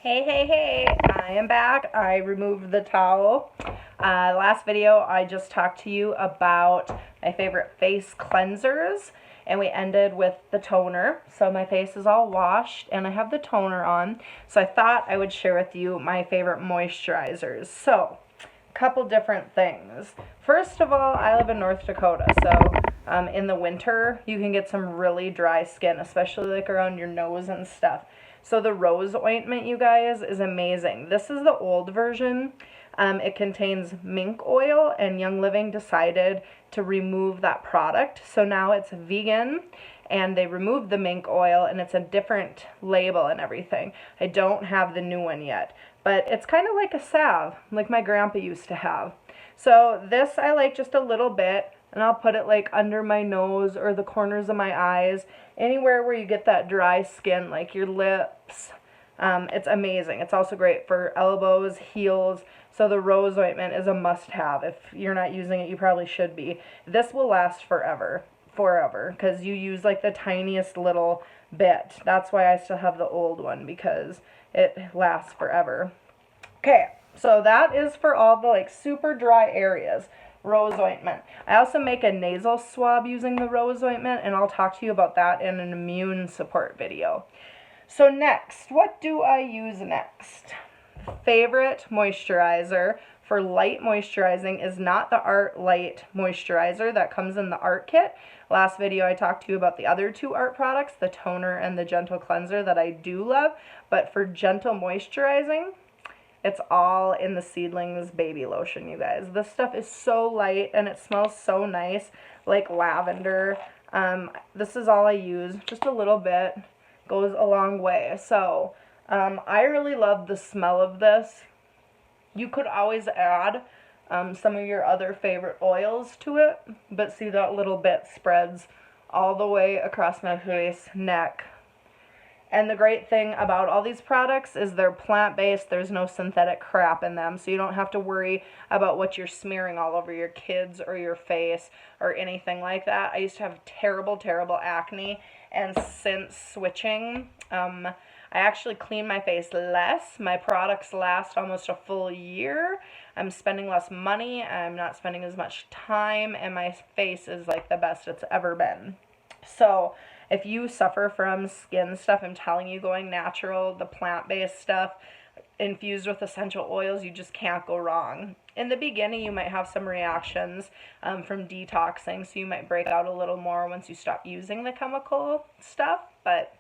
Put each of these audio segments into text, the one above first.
Hey, hey, hey, I am back. I removed the towel. Last video, I just talked to you about my favorite face cleansers, and we ended with the toner. So my face is all washed, and I have the toner on. So I thought I would share with you my favorite moisturizers. So, a couple different things. First of all, I live in North Dakota, so in the winter, you can get some really dry skin, especially like around your nose and stuff. So the rose ointment, you guys, is amazing. This is the old version. It contains mink oil, and Young Living decided to remove that product. So now it's vegan, and they removed the mink oil, and it's a different label and everything. I don't have the new one yet, but it's kind of like a salve, like my grandpa used to have. So this I like just a little bit, and I'll put it like under my nose or the corners of my eyes, anywhere where you get that dry skin, like your lips. It's amazing. It's also great for elbows, heels. So the rose ointment is a must-have. If you're not using it, you probably should be. This will last forever, because you use like the tiniest little bit. That's why I still have the old one, because it lasts forever. Okay, so that is for all the like super dry areas. Rose ointment. I also make a nasal swab using the rose ointment, and I'll talk to you about that in an immune support video. So next, what do I use next? Favorite moisturizer for light moisturizing is not the Art Light moisturizer that comes in the Art kit. Last video I talked to you about the other two Art products, the toner and the gentle cleanser that I do love, but for gentle moisturizing, it's all in the Seedlings Baby Lotion, you guys. This stuff is so light, and it smells so nice, like lavender. This is all I use, just a little bit. Goes a long way. So, I really love the smell of this. You could always add some of your other favorite oils to it, but see, that little bit spreads all the way across my face, neck. And the great thing about all these products is they're plant-based. There's no synthetic crap in them, so you don't have to worry about what you're smearing all over your kids or your face or anything like that. I used to have terrible, terrible acne, and since switching, I actually clean my face less. My products last almost a full year. I'm spending less money. I'm not spending as much time, and my face is like the best it's ever been. So if you suffer from skin stuff, I'm telling you, going natural, the plant-based stuff infused with essential oils, you just can't go wrong. In the beginning, you might have some reactions from detoxing, so you might break out a little more once you stop using the chemical stuff, but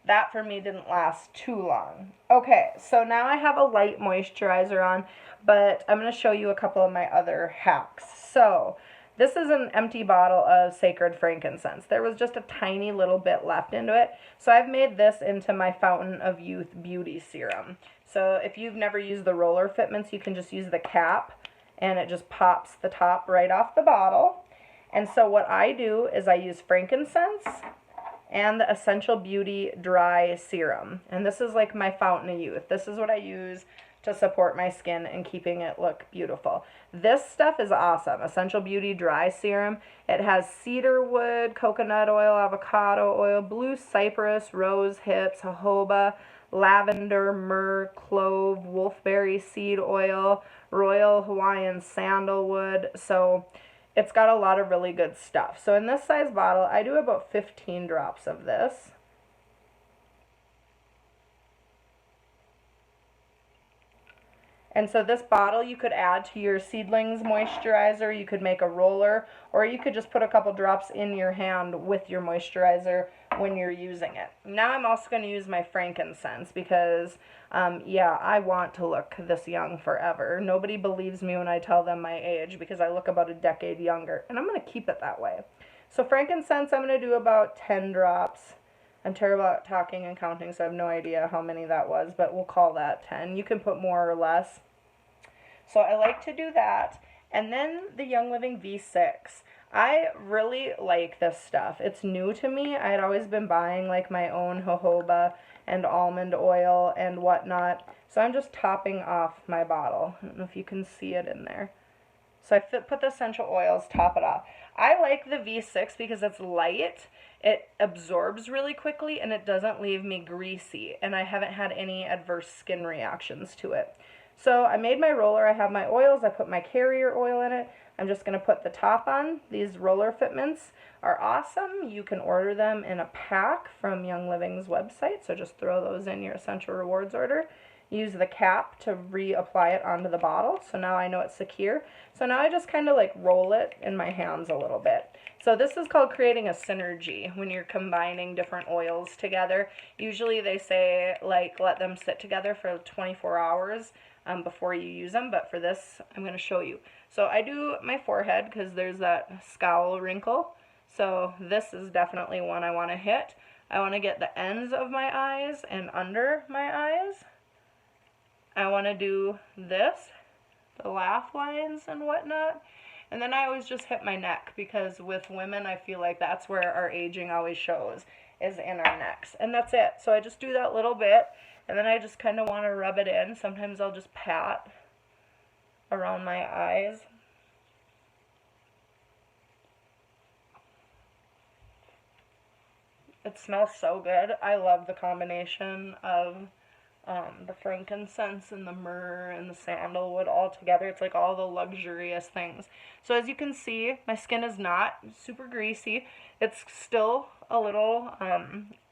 that for me didn't last too long. Okay, so now I have a light moisturizer on, but I'm going to show you a couple of my other hacks. So this is an empty bottle of Sacred Frankincense. There was just a tiny little bit left into it. So I've made this into my Fountain of Youth Beauty Serum. So if you've never used the roller fitments, you can just use the cap, and it just pops the top right off the bottle. And so what I do is I use frankincense and the Essential Beauty Dry Serum. And this is like my Fountain of Youth. This is what I use to support my skin and keeping it look beautiful. This stuff is awesome. Essential Beauty Dry Serum. It has cedar wood, coconut oil, avocado oil, blue cypress, rose hips, jojoba, lavender, myrrh, clove, wolfberry seed oil, royal Hawaiian sandalwood. So it's got a lot of really good stuff. So in this size bottle, I do about 15 drops of this. And so this bottle you could add to your Seedlings moisturizer. You could make a roller, or you could just put a couple drops in your hand with your moisturizer when you're using it. Now I'm also going to use my frankincense because, yeah, I want to look this young forever. Nobody believes me when I tell them my age because I look about a decade younger, and I'm going to keep it that way. So frankincense, I'm going to do about 10 drops. I'm terrible at talking and counting, so I have no idea how many that was, but we'll call that 10. You can put more or less. So I like to do that. And then the Young Living V6. I really like this stuff. It's new to me. I had always been buying like my own jojoba and almond oil and whatnot. So I'm just topping off my bottle. I don't know if you can see it in there. So I put the essential oils, top it off. I like the V6 because it's light. It absorbs really quickly and it doesn't leave me greasy. And I haven't had any adverse skin reactions to it. So I made my roller. I have my oils. I put my carrier oil in it. I'm just going to put the top on. These roller fitments are awesome. You can order them in a pack from Young Living's website. So just throw those in your Essential Rewards order. Use the cap to reapply it onto the bottle. So now I know it's secure. So now I just kind of like roll it in my hands a little bit. So this is called creating a synergy when you're combining different oils together. Usually they say like let them sit together for 24 hours before you use them. But for this, I'm going to show you. So I do my forehead because there's that scowl wrinkle. So this is definitely one I want to hit. I want to get the ends of my eyes and under my eyes. I want to do this, the laugh lines and whatnot. And then I always just hit my neck because with women, I feel like that's where our aging always shows, is in our necks. And that's it. So I just do that little bit, and then I just kind of want to rub it in. Sometimes I'll just pat around my eyes. It smells so good. I love the combination of the frankincense and the myrrh and the sandalwood all together. It's like all the luxurious things. So as you can see, my skin is not super greasy. It's still a little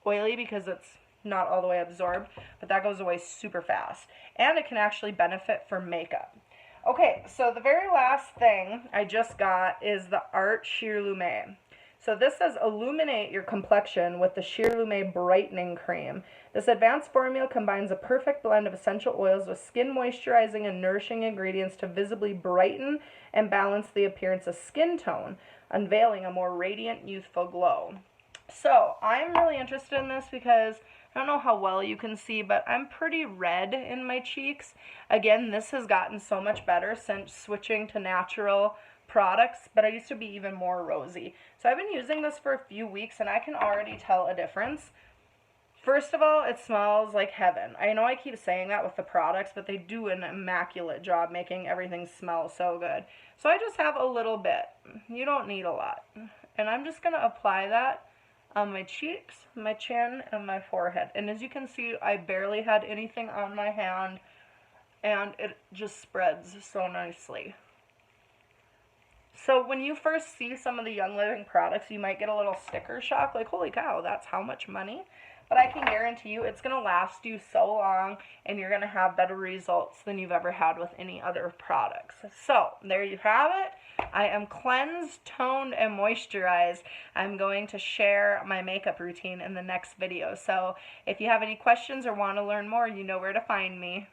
oily because it's not all the way absorbed, but that goes away super fast. And it can actually benefit for makeup. Okay, so the very last thing I just got is the Art Sheerlume. So this says illuminate your complexion with the Sheerlume Brightening Cream. This advanced formula combines a perfect blend of essential oils with skin moisturizing and nourishing ingredients to visibly brighten and balance the appearance of skin tone, unveiling a more radiant, youthful glow. So I'm really interested in this because I don't know how well you can see, but I'm pretty red in my cheeks. Again, this has gotten so much better since switching to natural products, but I used to be even more rosy. So I've been using this for a few weeks and I can already tell a difference. First of all, it smells like heaven. I know I keep saying that with the products, but they do an immaculate job making everything smell so good. So I just have a little bit. You don't need a lot. And I'm just going to apply that on my cheeks, my chin, and my forehead. And as you can see, I barely had anything on my hand, and it just spreads so nicely. So when you first see some of the Young Living products, you might get a little sticker shock, like, holy cow, that's how much money? But I can guarantee you it's going to last you so long, and you're going to have better results than you've ever had with any other products. So there you have it. I am cleansed, toned, and moisturized. I'm going to share my makeup routine in the next video. So if you have any questions or want to learn more, you know where to find me.